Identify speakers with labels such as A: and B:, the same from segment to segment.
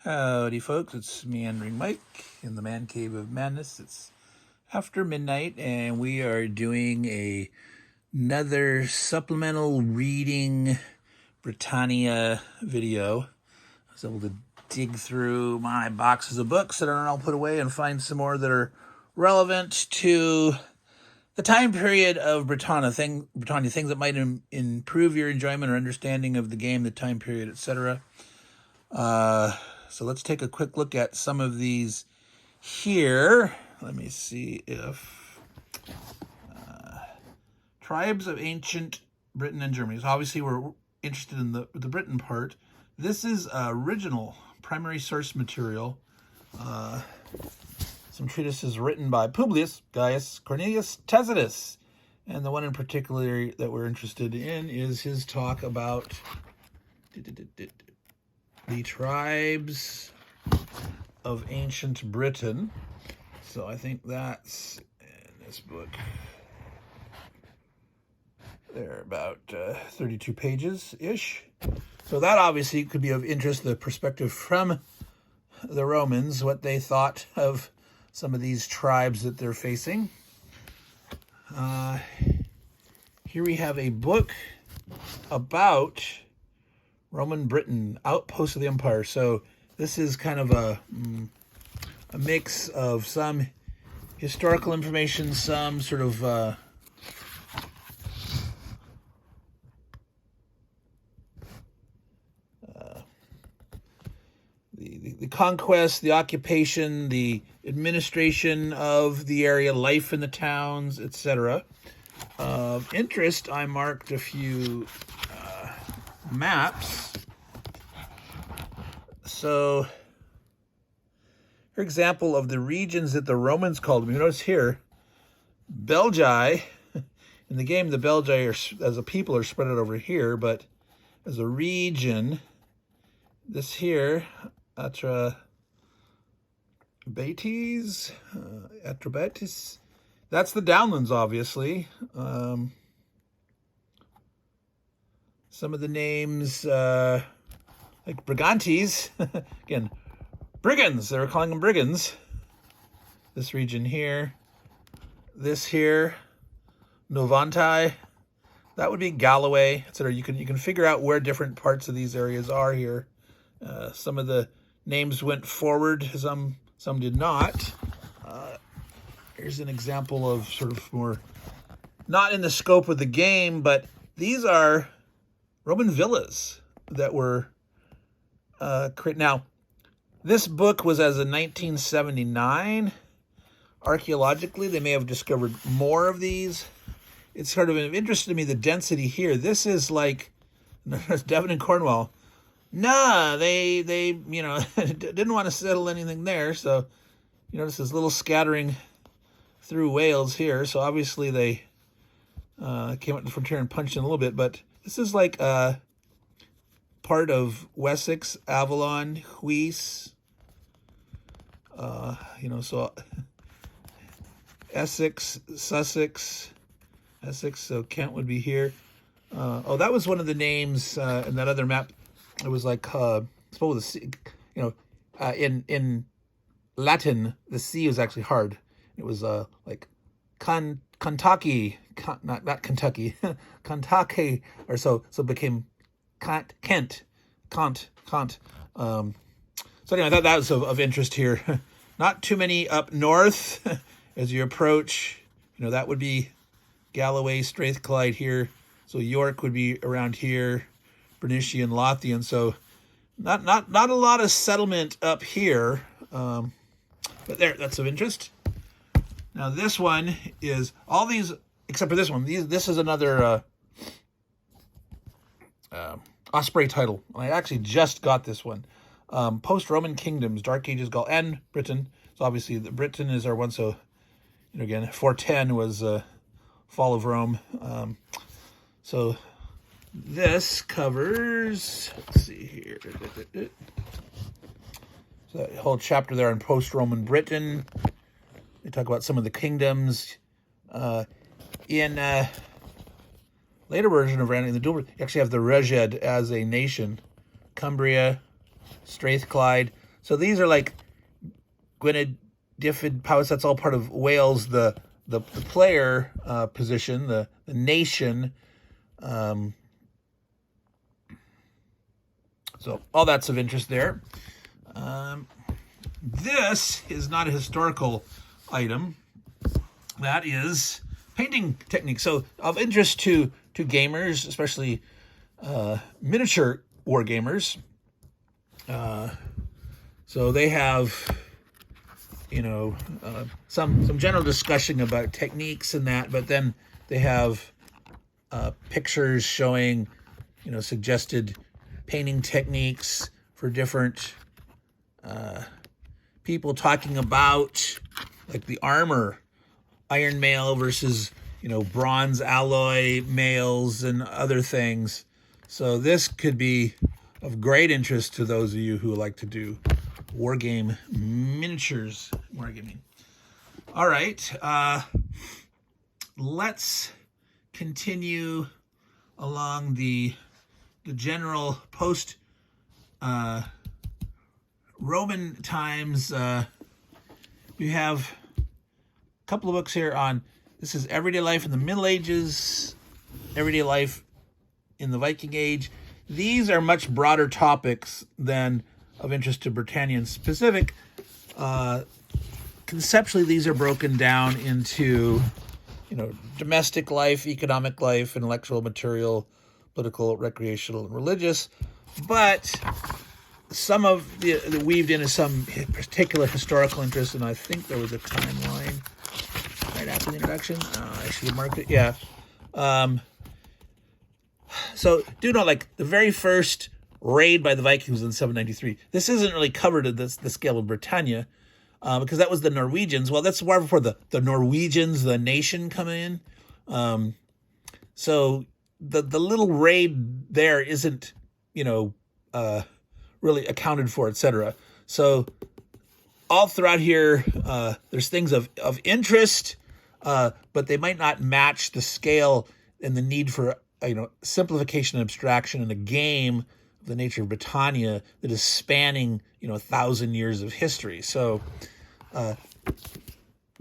A: Howdy folks, it's Meandering Mike in the Man Cave of Madness. It's after midnight and we are doing another supplemental reading Britannia video. I was able to dig through my boxes of books that I'll put away and find some more that are relevant to the time period of Britannia, things that might improve your enjoyment or understanding of the game, the time period, etc. So let's take a quick look at some of these here. Let me see if tribes of ancient Britain and Germany. So obviously we're interested in the Britain part. This is original primary source material. Some treatises written by Publius Gaius Cornelius Tacitus. And the one in particular that we're interested in is his talk about the tribes of ancient Britain. So I think that's in this book. They're about 32 pages-ish. So that obviously could be of interest, the perspective from the Romans, what they thought of some of these tribes that they're facing. Here we have a book about Roman Britain, outpost of the empire. So this is kind of a mix of some historical information, some sort of the conquest, the occupation, the administration of the area, life in the towns, etc. Of interest, I marked a few maps. So, for example, of the regions that the Romans called them, you notice here, Belgae. In the game, the Belgae as a people are spread out over here, but as a region, this here, Atrabates, that's the Downlands, obviously. Some of the names, like Brigantes, again, brigands, they were calling them brigands. This region here, this here, Novantai, that would be Galloway, etc. You can figure out where different parts of these areas are here. Some of the names went forward, some did not. Here's an example of sort of more, not in the scope of the game, but these are Roman villas that were created. Now, this book was as of 1979. Archaeologically, they may have discovered more of these. It's sort of of interest to me, the density here. This is like Devon and Cornwall. Nah, they didn't want to settle anything there. So you notice this little scattering through Wales here. So obviously they came up to the frontier and punched in a little bit. But this is like part of Wessex, Avalon, Huis. So Essex, Sussex, so Kent would be here. That was one of the names in that other map. It was like, suppose the C, in Latin, the C was actually hard. It was like Kentucky, not Kentucky, Kentucky, or so it became Kent. So anyway, I thought that was of interest here. Not too many up north as you approach. That would be Galloway, Strathclyde here. So York would be around here, Bernicia and Lothian. So not a lot of settlement up here. But there, that's of interest. Now this one is all these except for this one. This is another Osprey title. I actually just got this one. Post-Roman Kingdoms, Dark Ages, Gaul, and Britain. So obviously the Britain is our one. So, again, 410 was fall of Rome. So this covers, let's see here. So that whole chapter there on post-Roman Britain. They talk about some of the kingdoms. In later version of Randy the Duel, you actually have the Reged as a nation. Cumbria, Strathclyde. So these are like Gwynedifid Powys. That's all part of Wales, the player position, the nation. So all that's of interest there. This is not a historical item. That is painting technique. So of interest to gamers, especially miniature war gamers. So they have, some general discussion about techniques and that, but then they have pictures showing, suggested painting techniques for different people, talking about like the armor, iron mail versus, bronze alloy mails and other things. So this could be of great interest to those of you who like to do wargame miniatures wargaming. All right, let's continue along the general post Roman times. We have a couple of books here on, this is everyday life in the Middle Ages, everyday life in the Viking Age. These are much broader topics than of interest to Britannian specific. Conceptually, these are broken down into, domestic life, economic life, intellectual, material, political, recreational, and religious. But some of the weaved into some particular historical interest, and I think there was a timeline right after the introduction. I should have marked it. Yeah. So do know, like the very first raid by the Vikings in 793. This isn't really covered at the scale of Britannia, because that was the Norwegians. Well, that's more before the Norwegians, the nation, come in. So the little raid there isn't, really accounted for, etc. So all throughout here, there's things of interest, but they might not match the scale and the need for simplification and abstraction in a game of the nature of Britannia that is spanning 1,000 years of history. So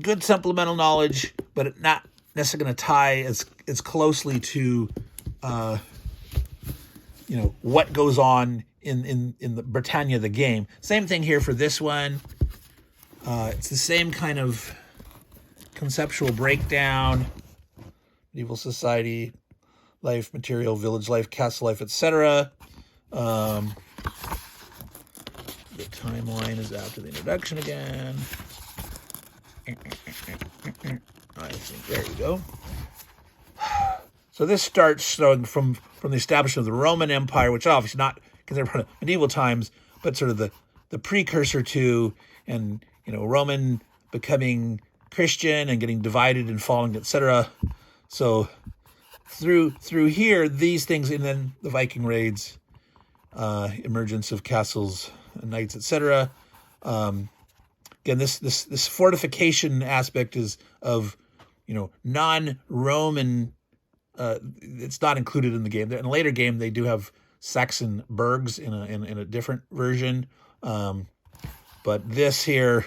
A: good supplemental knowledge, but not necessarily going to tie as closely to what goes on in the Britannia, the game. Same thing here for this one. It's the same kind of conceptual breakdown: medieval society, life, material, village life, castle life, etc. The timeline is after the introduction again. I think there we go. So this starts showing from the establishment of the Roman Empire, which obviously not considered part of medieval times, but sort of the precursor to, and Roman becoming Christian and getting divided and falling, etc. So through here, these things, and then the Viking raids, emergence of castles, knights, etc. Again, this fortification aspect is of non-Roman. It's not included in the game. In a later game, they do have Saxon burgs in a different version, but this here,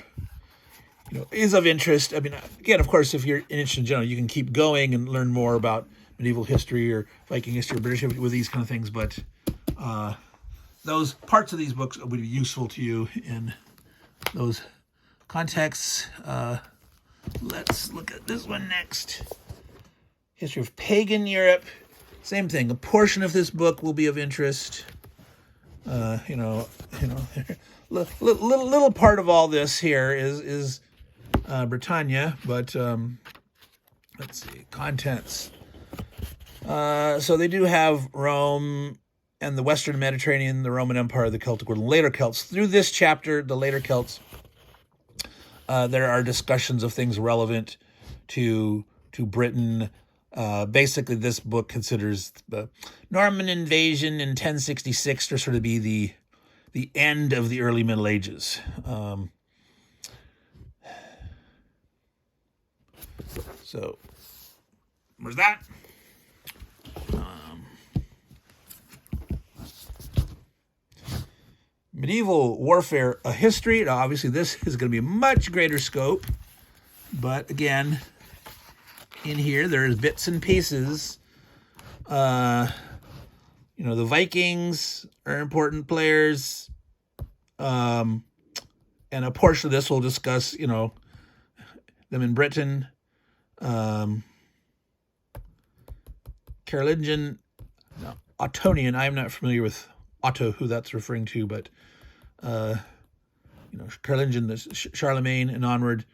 A: is of interest. I mean, again, of course, if you're interested in general, you can keep going and learn more about medieval history or Viking history or British history with these kind of things. But those parts of these books would be useful to you in those contexts. Let's look at this one next. History of pagan Europe. Same thing. A portion of this book will be of interest. Little part of all this here is Britannia, but let's see, contents. So they do have Rome and the Western Mediterranean, the Roman Empire, the Celtic world, and later Celts. Through this chapter, the later Celts, there are discussions of things relevant to Britain. Basically, this book considers the Norman invasion in 1066 to sort of be the end of the early Middle Ages. So, where's that? Medieval Warfare, a History. Now, obviously, this is going to be a much greater scope. But again, in here, there's bits and pieces. The Vikings are important players. And a portion of this will discuss, them in Britain. Carolingian, Ottonian. I'm not familiar with Otto, who that's referring to, but Carolingian, Charlemagne, and onward.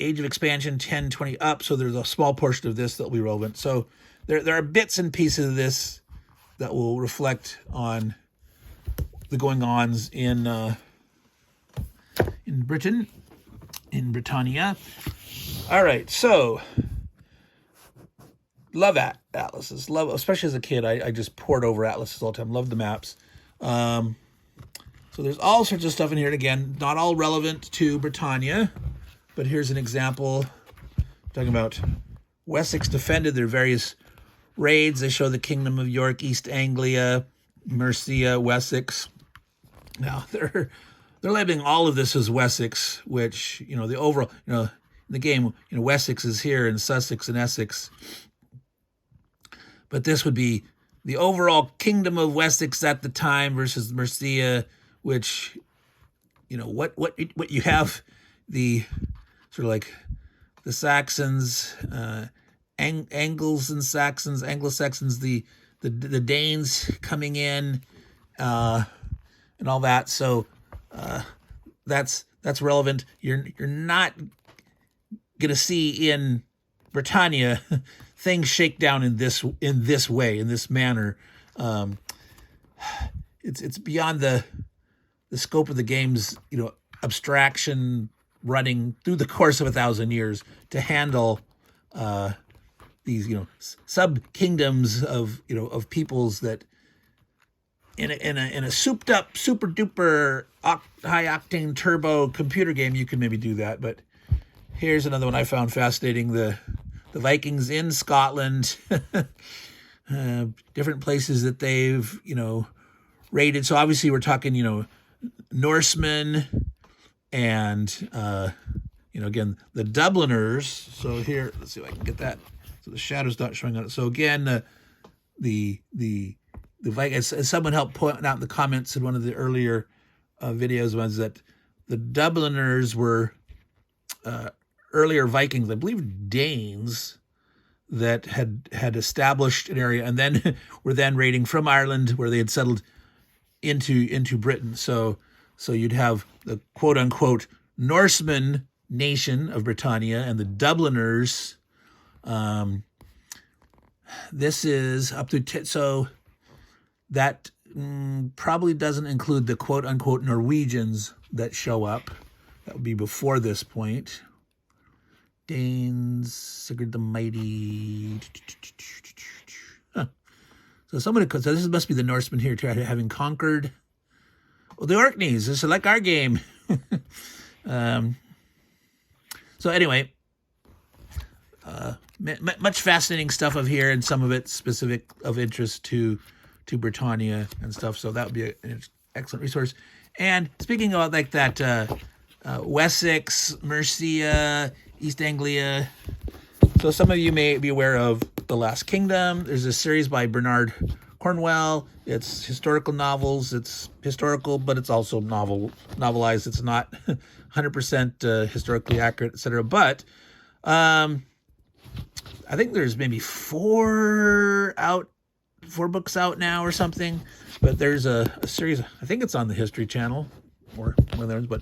A: Age of Expansion, 10, 20 up. So there's a small portion of this that will be relevant. So there are bits and pieces of this that will reflect on the going-ons in Britain, in Britannia. All right, so love atlases. Love, especially as a kid, I just poured over atlases all the time. Love the maps. So there's all sorts of stuff in here. And again, not all relevant to Britannia, but here's an example talking about Wessex defended their various raids. They show the Kingdom of York, East Anglia, Mercia, Wessex. Now they're labeling all of this as Wessex, which the overall in the game Wessex is here and Sussex and Essex, but this would be the overall Kingdom of Wessex at the time versus Mercia, which what you have, the sort of like the Saxons, Angles and Saxons, Anglo-Saxons, the Danes coming in, and all that. So that's relevant. You're not gonna see in Britannia things shake down in this way, in this manner. It's beyond the scope of the game's abstraction running through the course of 1,000 years to handle these sub kingdoms of peoples that in a souped up super duper high octane turbo computer game you can maybe do that. But here's another one I found fascinating: the Vikings in Scotland, different places that they've raided. So obviously we're talking Norsemen and again the Dubliners. So here, let's see if I can get that. So the shadow's not showing on it. So again, the Vikings, as someone helped point out in the comments in one of the earlier videos, was that the Dubliners were earlier Vikings, I believe Danes, that had established an area and then were then raiding from Ireland, where they had settled into Britain. So you'd have the quote unquote Norseman nation of Britannia and the Dubliners. This is up to so that probably doesn't include the quote unquote Norwegians that show up. That would be before this point. Danes, Sigurd the Mighty. Huh. So this must be the Norsemen here, having conquered. Well, the Orkneys. This is like our game. So anyway, much fascinating stuff of here, and some of it specific of interest to Britannia and stuff. So that would be an excellent resource. And speaking about like that, Wessex, Mercia, East Anglia. So some of you may be aware of The Last Kingdom. There's a series by Bernard Cornwell. It's historical novels. It's historical, but it's also novelized. It's not 100% historically accurate, etc. But I think there's maybe four books out now or something. But there's a series. I think it's on the History Channel or one of those. But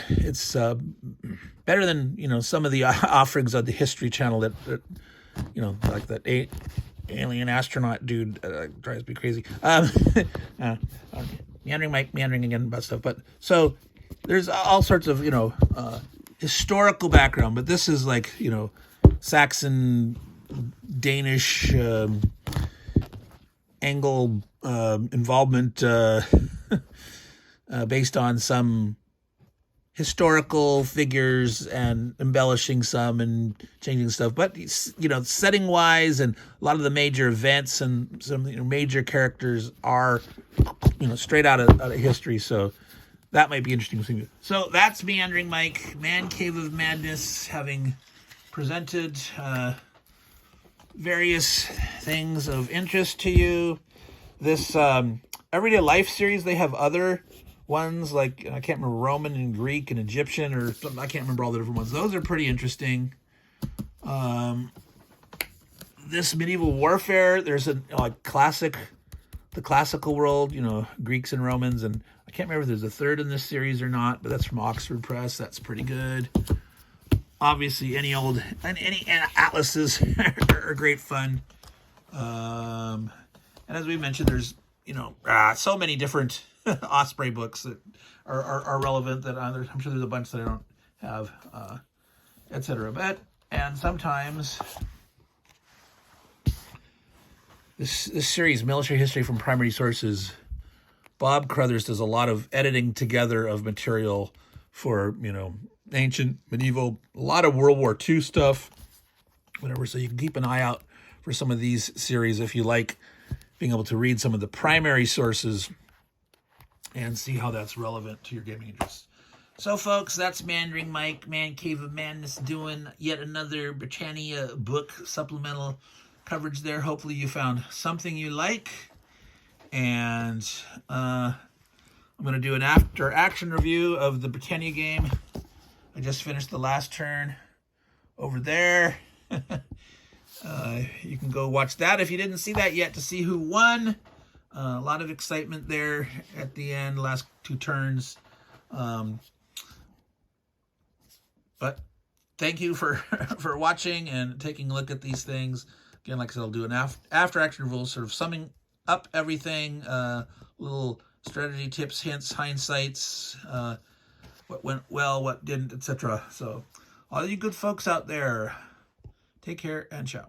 A: it's better than some of the offerings on the History Channel that like that alien astronaut dude drives me crazy. Meandering Mike, meandering again about stuff. But so there's all sorts of historical background, but this is like Saxon, Danish, Angle involvement based on some historical figures and embellishing some and changing stuff, but setting wise and a lot of the major events and some major characters are straight out of history, so that might be interesting to see. So that's Meandering Mike, Man Cave of Madness, having presented various things of interest to you. This Everyday Life series, they have other ones, like I can't remember, Roman and Greek and Egyptian or something. I can't remember all the different ones. Those are pretty interesting. This medieval warfare, there's a the classical world, Greeks and Romans, and I can't remember if there's a third in this series or not, but that's from Oxford Press. That's pretty good. Obviously, any atlases are great fun. And as we mentioned, there's so many different Osprey books that are relevant that I'm sure there's a bunch that I don't have, etc. And sometimes this series, Military History from Primary Sources, Bob Crothers does a lot of editing together of material for ancient, medieval, a lot of World War II stuff, whatever. So you can keep an eye out for some of these series if you like being able to read some of the primary sources and see how that's relevant to your gaming interests. So, folks, that's Meandering Mike, Man Cave of Madness, doing yet another Britannia book supplemental coverage there. Hopefully you found something you like. And I'm going to do an after-action review of the Britannia game. I just finished the last turn over there. You can go watch that if you didn't see that yet to see who won. A lot of excitement there at the end, last two turns. But thank you for watching and taking a look at these things. Again, like I said, I'll do an after-action review, sort of summing up everything, little strategy tips, hints, hindsights, what went well, what didn't, etc. So all you good folks out there, take care and ciao.